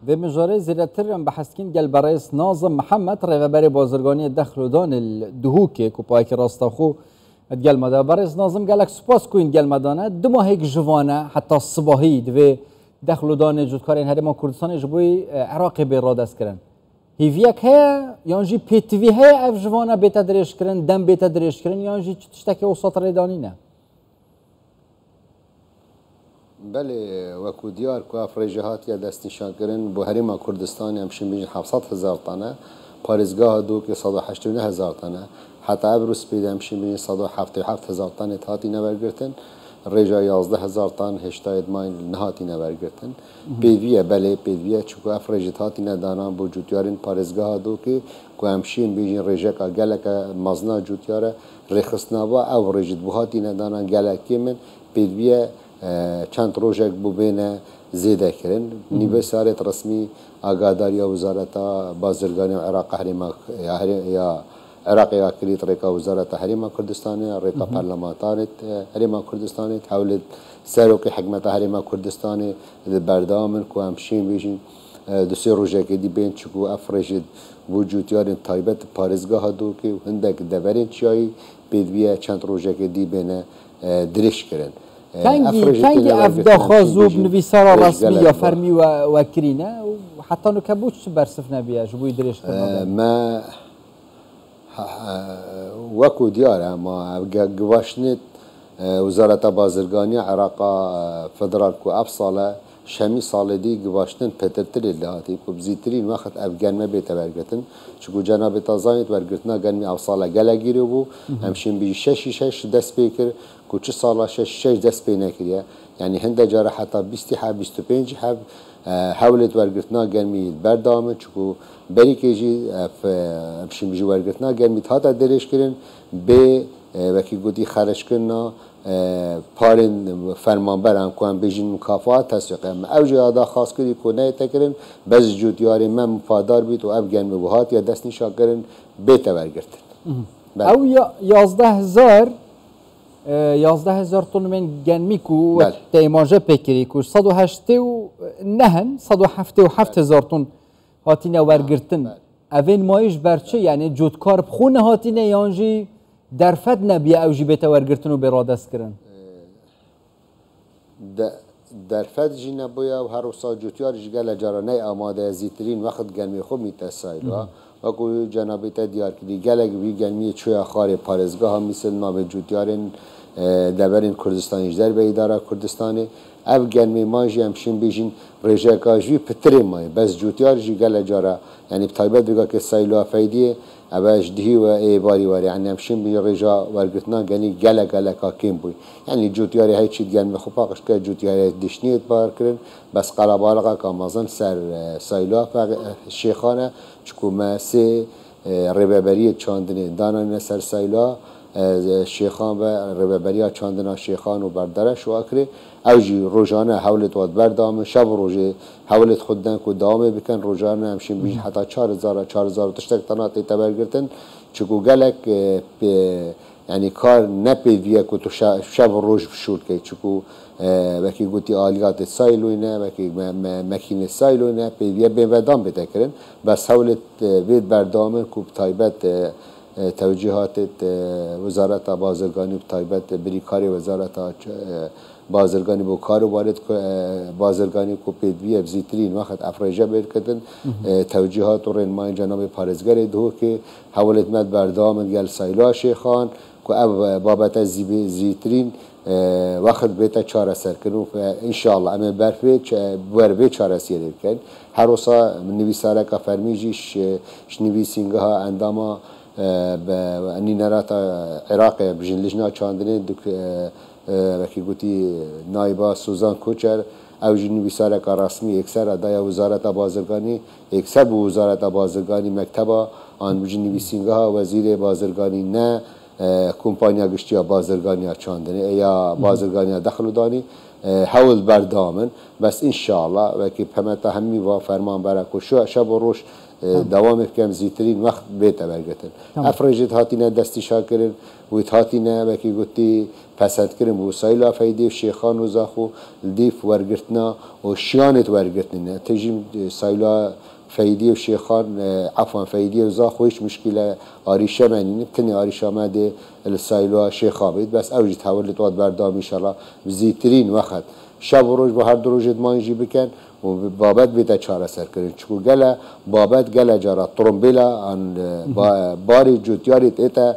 و مجاره زیرتر هم بحثکین گل برای نازم محمد رهبر بازرگانی دخل و دان الدهوکه که پای که راستاخو گل مده برای نازم گلک سپاس کوین گل مدانه دو ماه یک جوانه حتی صباحی و دخل و دان جودکارین هرما کردستان جبوی عراق به رادست کردن هیویک ها یانجی پیتوی ها اف جوانه بیت درش کردن دم بیت درش کردن یانجی تشتکی وسط ریدانی نه بله وکو دیار که افراجهات یا دست نشان کردن با هرما کردستان همشون بیشتر 700,000 تانه پارزگاه دو که 189,000 تانه حتی ابروس پیدا همشون بیشتر 177,000 تانه تاتی نبرگرتن رجا 11,000 تن هشتاد مایل نهاتی نبرگرتن پیویه بله پیویه چون افراجت هاتی ندانم با جوتیارین پارزگاه دو که همشون بیشتر رجا که گله که مزنا جوتیاره رخصنوا او رجت بهاتی ندانم گله که من پیویه چند روزک ببینه زیاده کردن نیبه سارت رسمی آگاداری وزارت بازرگانی عراق یا عراق یا کلیت ریکا وزارت حریم کردستانی ریکا پارلمانتارت حریم کردستانی حول سروک حکمت حریم کردستانی بردامن که همشین بیشین دو سه روزک دی بین چکو افرشید وجودیارن تایبت پارزگاه دو که هندک دورین چایی بیدویه چند روزک دی بینه درش کردن کنگی افدا خازوب نویسارا رسمی یا فرمی و کرینه و حتی نکبوش برسف نبیه جبوی درش کنه ما وکو دیاره ما گواشنت وزارت بازرگانی عراق فدرال کو اف ساله شمی سال دی گواشتن پترتر لهاتی کو بزیترین وقت افغان بیت برگتن چگو جناب تازانیت برگتنا گرمی اف ساله گلگیری بو همشین بی شش دست بیکر کو چه ساله شش دست بی نکریه یعنی هنده جاره حتی 20 حب 25 حب حولت برگتنا گرمی بردامه چگو بری کیجی همشین بیجی برگتنا گرمی تا درش کرن به وکی گودی خرج کردن پارن فرمانبر هم که هم بیشین مکافات تسویق هم اوجه آدا خاص کردی که نه تکرن بعض جودیاری من مفادار بید و افغان مبهات یا دست نشان کردن بیت برگردن او 11,000 تن من گنمی کو تیمانجه پکری کو 187,000 تن هاتینه ورگرتن اوین مایش برچه یعنی جودکار بخونه هاتینه یانجی درفت نبیه اوجی بیت ورگرتن و برادست کرن درفت جی نبیه و هر وسا جوتیار جگل جارانه آماده زیترین وقت گرمی خوب میتسایل و کو جنابیت دیار کردی گلگ وی گرمی چوی خار پارزگاه هم مثل ما به جوتیارن دبرین کردستانیش در به اداره کردستانی اف گرمی ماجی همشین بیشین رژکاجی پتری مای بس جوتیار جگل جارا یعنی بتایبت بگه که سایلو فایدیه اوش دهی و ایباری واری یعنی همشین بی رجا ورگتنا گنی گله کاکیم بوی یعنی جوتیاری های چید گرمی خوباقش که جوتیاری دشنیت بار کرن بس قلبالقا کامازن سر سایلو شیخانه چکو ما سه ربابری چاندنی دانان سر سایلو شیخان و ربابری چاندنا شیخان و بردرش و اکره اوجی روزانه حولت واد بردام شب روزه حولت خودن کو دامه بکن روزانه همشین بیش حتی 4,000 تشتک تناتی تبرگرتن چکو گلک یعنی کار نپیویه که تو شب روز بشور که چکو وکی گوتی آلیات سایلوینه وکی مکین سایلوینه پیویه بین ودام بده کرن بس حولت وید بردامه کو تایبت توجیهات وزارت بازرگانی تایبت بریکاری وزارت بازرگانی با کار وارد بازرگانی کو پیدوی بزیترین وقت افراجه بیر کردن توجیهات و رنمای جناب پارزگر دو که حولت مد بردام گل سایلا شیخان که او بابت زیترین وقت بیت چاره سر کنو انشالله اما برفه چاره سیر کن هر روزا نویساره که فرمیجیش نویسینگه ها انداما انی نرات عراق بجن لجنا چاندنه دک وکی گوتی نایبا سوزان کوچر اوجی نویساره که رسمی اکثر ادای وزارت بازرگانی اکثر به وزارت بازرگانی مکتبا آن بجن نویسینگه ها وزیر بازرگانی نه کمپانیا گشتی بازرگانی چاندنه یا بازرگانی دخل دانی هول بردامن بس ان شاء الله وکی پمتا همی و فرمان برکو شو شب و روش دوام کم زیترین وقت بیت برگتن افرجت هاتینا دستی شاکرن و هاتینا وکی گوتی پسند کرن وسایل افیدی شیخان و زاخو دیف ورگرتنا و شیانت ورگرتنا تجیم سایلا فیدی و شیخان عفوا فیدی و زاخو هیچ مشکل آریشه منی نبتنی آریشه آمده السایلا شیخا بید بس اوجی تولد واد بردام انشالله زیترین وقت شب و روز با هر دو روز ادمانجی بکن و بابت بیت چاره سر کردن چکو گله بابت گله جارا ترمبیلا آن باری جوتیاری ایتا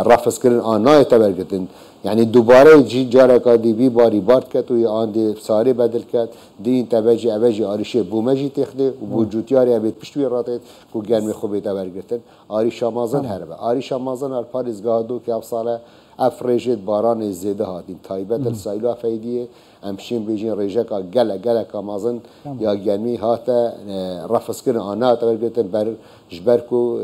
رفض کردن آنای تبرگتن یعنی دوباره جی جاره کادی بی باری بارد کرد و آن دی ساری بدل کرد دی این تبجی اوجی آریشه بومجی تخته و بو جوتیاری ابید پشتوی راتید که گرمی خوبی تبرگتن آریش آمازن هربه آریش آمازن هر پاریزگاه دو که افصاله افرجت باران زیده هاتین تایبت السایلو فیدیه امشین بیجین ریجکا گله کامازن یا گرمی هاتا رفض کردن آنها تبرگتن بر جبرکو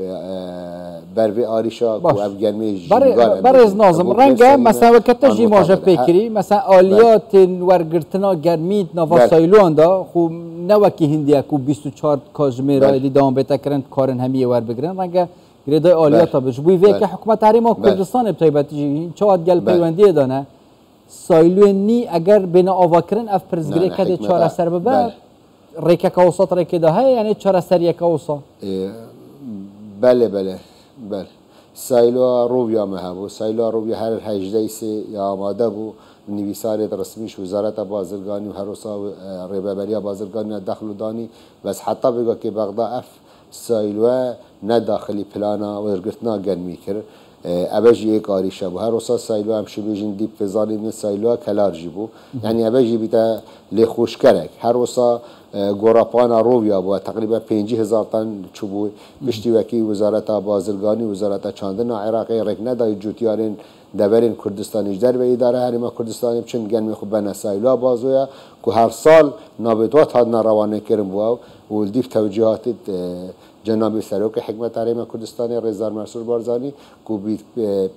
بر وی آریشا کو اف گرمی جنگار برز نازم رنگه مثلا وقت جی ماجه پیکری مثلا آلیات ورگرتنا گرمیت نوا سایلوان دا خو نوکی هندیا کو 24 کاجمه را دی دام بیت کرن کارن همیه ور بگرن رنگه گریدای آلیات بش بوی وی که حکومت حریم کردستان ابتایبتی چواد گل پیوندی دانه سایلو نی اگر بنا آواکرن اف پرزگری کده چهار سر ببر ریکه کاوسات ریکه ده یعنی چهار سر یک کاوسا بله سایلو روبیا مهبو سایلو روبیا هر 18 سی یا آماده بو نویسار رسمیش وزارت بازرگانی و هروسا ریبریا بازرگانی دخل دانی بس حتی بگه که بغداد اف سایلو نه داخلی پلانا ورگرتنا گرمی کرد ابجی یک آریشه بو هر روسا سایلو هم شبیجین دیپ فضالی نه سایلو کلارجی بو یعنی ابجی بیتا لخوش کرک هر روسا گوراپانا رویا بو تقریبا 50,000 تن چوبو پشتی وکی وزارت بازرگانی وزارت چاندن عراقی رکنه دای جوتیارین دبرین کردستانی در و اداره حریم کردستانی چون گنمی خوب بنا سایلو بازویا که هر سال نابطوات ها روانه کرم بو و دیف توجیهات جناب سروک حکمت حریم کردستان رضا منصور بارزانی کو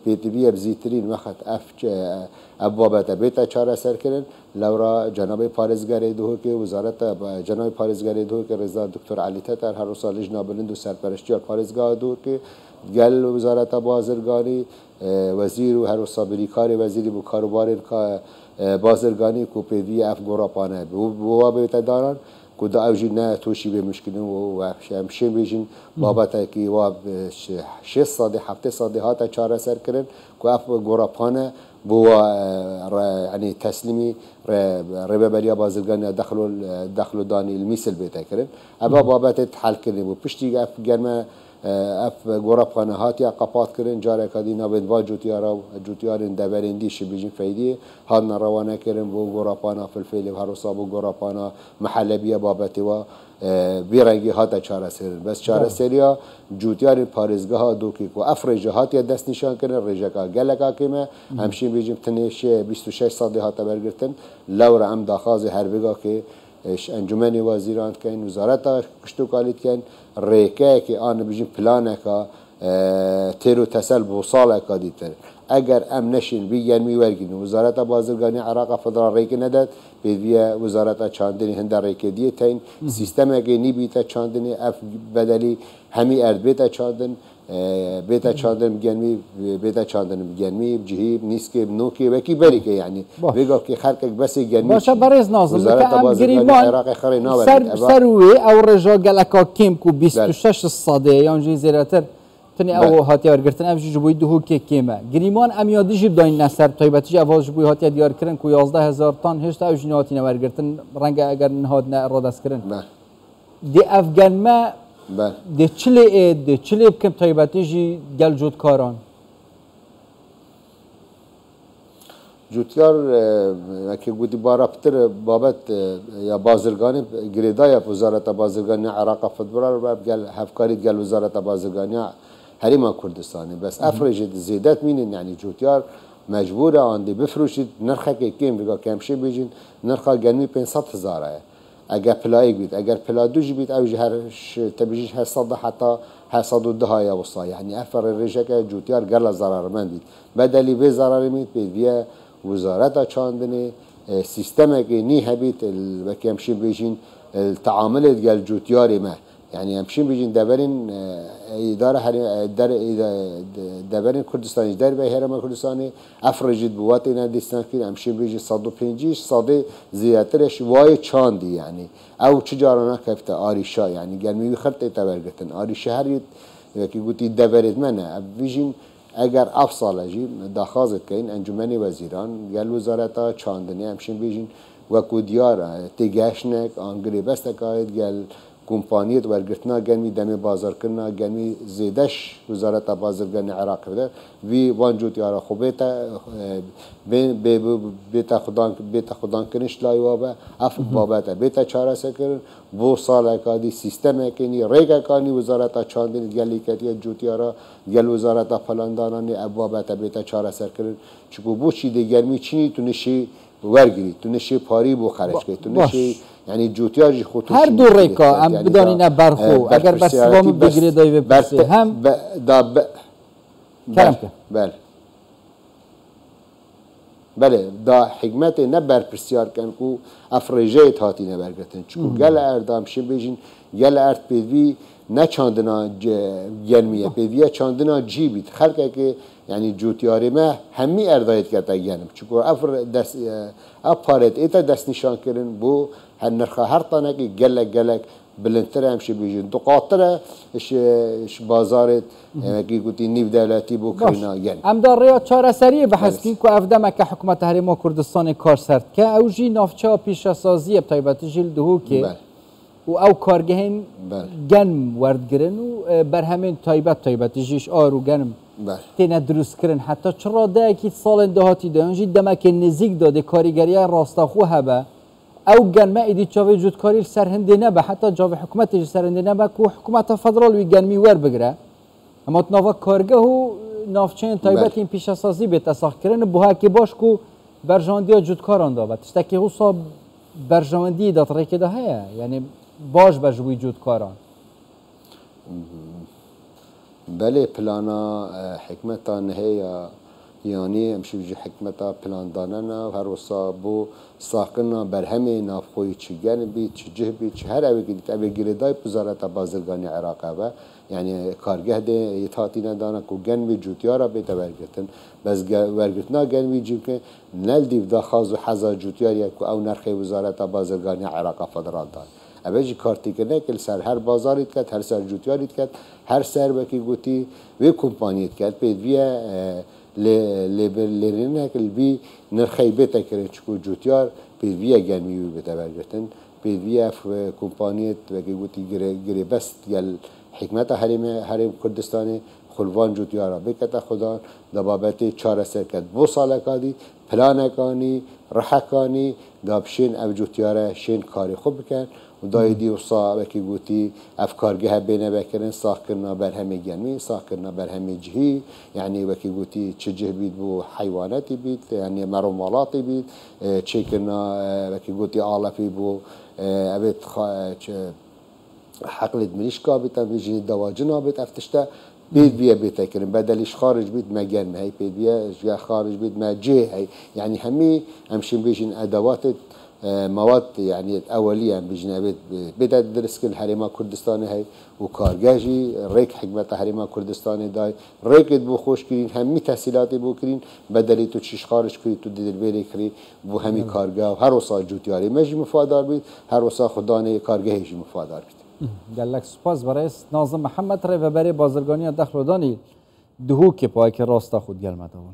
بیتبی ابزیترین وقت ابوابت بیت چاره سر کردن لورا جناب پارزگاری دو که وزارت جناب پارزگاری دو که رضا دکتر علی تتر هر سال لجنه بلند و سرپرستی پارزگاه دو که گل وزارت بازرگانی وزیر و هر صابری کار وزیری بو کاروبار بازرگانی کو پیوی اف گوراپانه بو بیت دارن کدا اوجی نه توشی به مشکلن و همشه بیشین بابت کی و 6 ساده 7 ساده ها تا چاره سر کردن کو اف گوراپانه بو یعنی تسلیمی ربابریا بازرگانی دخل دانی المثل بیت کردن ابا بابت حل کردن و پشتی اف گرمه اف گوراپانه ها یا قپات کردن جاره کدی نبود با جوتیارن دبرندی شبیجین فایده ها روانه کردن بو گوراپانه فلفل و هر صابو گوراپانه محلبیه بابتی و بیرنگی ها تا چاره سر بس چاره سریا جوتیار پارزگاه ها دو کی کو افرج ها یا دست نشان کردن رجکا گلکا کیمه همشین بیجیم تنش 26 ساده ها تبرگرتن لور ام داخاز هر بگا که انجمن وزیران کن وزارت کشتو کالیت کن ریکه که آن بیجیم پلانه که تیرو تسل بوصاله که دیتر اگر ام نشین بی گرمی ورگین وزارت بازرگانی عراق فدرال ریکه نداد بیدیه وزارت چاندنی هند ریکه دیه تین سیستم اگه نی بیتا چاندنی اف بدلی همی ارد بیتا چاندن بیتا چاندن گرمی جهیب نیسکه نوکی وکی بری که یعنی بگو که خرک بس گرمی باشه برز نازم وزارت بازرگانی عراق خری ناورد سروی او رجا گلکا کیم کو 26 ساده یعنی زیراتر تنی او هاتی ارگرتن افجی جبوی دو که کیمه گریمان امیادی جب داین نصر تایبتی اول جبوی هاتی دیار کردن کو 11,000 تن هشت افجی نهاتی نورگرتن رنگ اگر نهاد نه رادست کردن دی افغان ما دی چلی بکم تایبتی جی گل جود کاران جوتیار که گودی بارابتر بابت یا بازرگانی گریدای وزارت بازرگانی عراق فدرال و گل هفکاری گل وزارت بازرگانی حریم کردستانی بس افرجت زیادت مینن یعنی جوتیار مجبور آندی بفروشید نرخه که کم بگه کمشه بیجین نرخه گرمی 500,000 اگر پلایی بید اگر پلادوش بید اوج هر تبیجیش 800 حتی 810 یا وسط یعنی افر رجع که جوتیار گل ضرر من بید بدلی به ضرر مید بیا وزارت چاندنی سیستم که نی هبید وکی همشین بیشین تعامل گل جوتیاری ما يعني همشين بيجين دبرين إدارة در دبرين كردستاني در به هرم كردستاني أفرجت بواتنا دستان كده همشين بيجي صادو بينجيش صادي زيادترش واي چاندي يعني أو تجارنا كفته آريشا يعني جرمي خرطة تبرگتن آريشا هريت كي قلتي دبرت منه بيجين اگر افصال جی داخازت کین انجمن وزیران گل وزارت چاندنی همشين بيجين وكو ديار تيجاشنك انگري بستكايت گل کمپانیت ورگرتنا گرمی دم بازار کرنا گرمی زیدش وزارت بازرگانی عراق بده وی وانجوت یارا خوبیتا بیت خدان کنش لایوابه اف بابت بیت چاره سکر بو سال کادی سیستم کنی ریگ کانی وزارت چاندن گلی کتی جوتیارا گل وزارت فلاندانانی ابوابت بیت چاره سکر چکو بو چی دی گرمی چینی تونشی ورگری تونشی پاری بو خرج کی تونشی يعني جوتياجي خطوش هر دو ريكا ام يعني بدانينا برخو اگر بس وام بگیری دای بپرسی هم بله دا حکمت نه بر پرسیار کن کو افرجه هاتی نبرگتن چون گل اردام شیم بیجین گل ارد پیدوی نه چاندنا گرمیه پیدویه چاندنا جی بید خلقه که يعني جوتياري ما همي اردايت كتا جانب چون افر دست اپارت ایتا دست نشان کرن بو هالنرخة هرطانك جلك بلنتره همشي بيجي دقاطره اش بازارت كي قلتي نيف دولتي بو كرينا يعني ام دار ريا چاره سريه بحث كين كو افدما که حکومت هرما کردستان کار سرد که او جی نافچا پیشا سازی بتایبت جیل دهو که و او کارگهن گن وردگرن و بر همین تایبت جیش آرو گنم تینا دروست کرن حتی چرا ده اکید سال دهاتی دهان جی دمک نزیک داده کاریگری راستاخو هبه او گنمه ایدی چاوی جودکاری سرهنده نبه حتی جاوی حکومت سرهنده نبه که حکومت فدرال وی گنمی ور بگره اما تناوا کارگه و نافچین تایبت این پیش اساسی به تساخ کرن بوها که باش که برجاندی جودکاران دابه تشتکی حسا برجاندی دات ریکه ده هیا یعنی باش بجوی جودکاران بله پلانا حکمتا نهیا يعني امشي بجي حكمتا بلان دانانا و هر وصا بو ساقنا برهمي نافخوي چي جنبي چي جهبي چي هر اوه گلت اوه گلداي بزارتا بازرگاني عراقه با يعني كارگه ده يتاتينا دانا كو جنبي جوتيارا بيتا ورگتن بس ورگتنا جنبي جيب که نل ديف دا خاز و حزا جوتياريا كو او نرخي وزارتا بازرگاني عراقه فدرال دان اوه کارتی کنه که سر هر بازاریت کرد هر سر جوتیاریت کرد هر سر بکی گوتی وی کمپانیت کرد پید ویه لیبرلرینه که بی نرخی بیتا کرد چکو جوتیار پید ویه گرمیوی بیتا برگرتن پید ویه کمپانیت بکی گوتی گری بست گل حکمت حرم کردستانی خلوان جوتیارا بکتا خدا دبابتی چاره سر کرد بو ساله کادی پلانکانی رحکانی دابشین او جوتیاره شین کاری خوب بکن و دایدی و وکی گوتی افکارگه بینه بکرن ساخ کرنا بر همه گنمی ساخ کرنا بر همه جهی یعنی وکی گوتی چه جه بید بو حیواناتی بید یعنی مرومالاتی بید چه کرنا وکی گوتی آلفی بو اوید حقلت مریشکا بیتا بیجین دواجنا بیت افتشتا بيد بيا بيتا كريم بدلش خارج بيت ما جن هي بيد بيا جا خارج بيت ما جه هي يعني همي همشين بيجين ادوات مواد يعني اوليه بيجين بيت درس كل حريمه كردستاني هي وكارجاجي ريك حكمه حريمه كردستاني داي ريك بو خوش كرين همي تحصيلات بو كرين بدلي تو تشيش خارج كري تو دير بيري كري بو همي كارجا هر وصا جوتياري ماجي مفادار بيت هر وصا خداني كارجاجي مفادار بيت قال لك سپاس برای ناظم محمد ری و برای بازرگانی دخل دانی دهو که پای که راست خود گل مدون